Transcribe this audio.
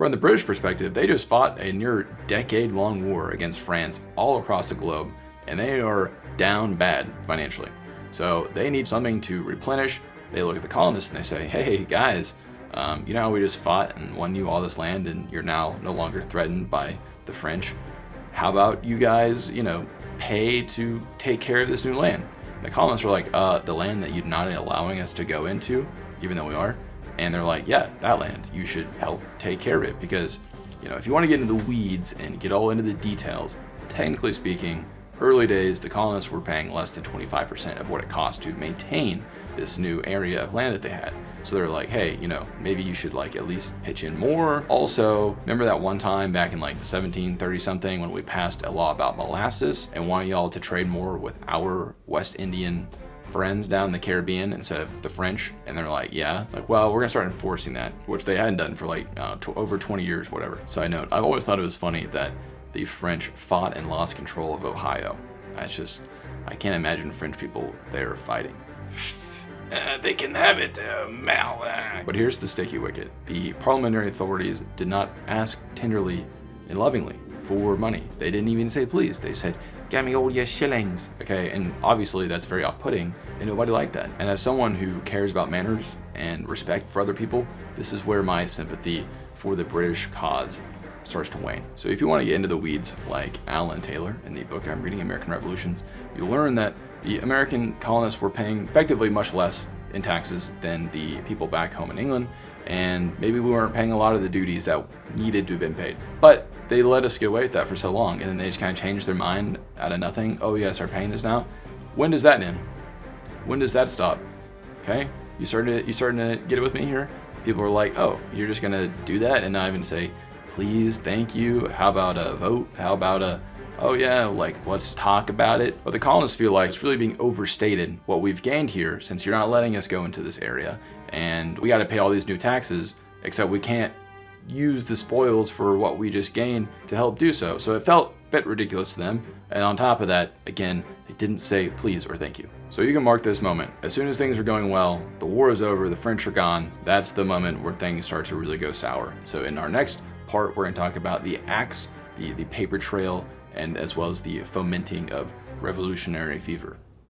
From the British perspective, they just fought a near decade-long war against France all across the globe, and they are down bad financially. So they need something to replenish. They look at the colonists and they say, hey guys, you know how we just fought and won you all this land and you're now no longer threatened by the French? How about you guys, pay to take care of this new land? And the colonists were like, the land that you're not allowing us to go into, even though we are. And they're like, yeah, that land, you should help take care of it, because, if you want to get into the weeds and get all into the details, technically speaking, early days, the colonists were paying less than 25% of what it cost to maintain this new area of land that they had. So they're like, hey, maybe you should at least pitch in more. Also, remember that one time back in 1730 something when we passed a law about molasses and wanted y'all to trade more with our West Indian friends down in the Caribbean instead of the French? And they're like, yeah, well, we're gonna start enforcing that, which they hadn't done for over 20 years, whatever. Side note, I've always thought it was funny that the French fought and lost control of Ohio. I can't imagine French people there fighting. They can have it, Mal. But here's the sticky wicket. The parliamentary authorities did not ask tenderly and lovingly for money. They didn't even say please. They said, "Give me all your shillings." Okay, and obviously that's very off-putting, and nobody liked that. And as someone who cares about manners and respect for other people, this is where my sympathy for the British cause starts to wane. So if you want to get into the weeds like Alan Taylor in the book I'm reading, American Revolutions, you'll learn that the American colonists were paying effectively much less in taxes than the people back home in England, and maybe we weren't paying a lot of the duties that needed to have been paid. But they let us get away with that for so long, and then they just kind of changed their mind out of nothing. Oh yeah, start paying this now. When does that end? When does that stop? Okay, you starting to get it with me here? People are like, oh, you're just gonna do that and not even say please, thank you, how about a vote, how about a, oh yeah, let's talk about it. But the colonists feel like it's really being overstated what we've gained here, since you're not letting us go into this area, and we got to pay all these new taxes, except we can't use the spoils for what we just gained to help do so. So it felt a bit ridiculous to them, and on top of that, again, they didn't say please or thank you. So you can mark this moment. As soon as things are going well, the war is over, the French are gone, that's the moment where things start to really go sour. So in our next part, we're going to talk about the axe, the paper trail, and as well as the fomenting of revolutionary fever.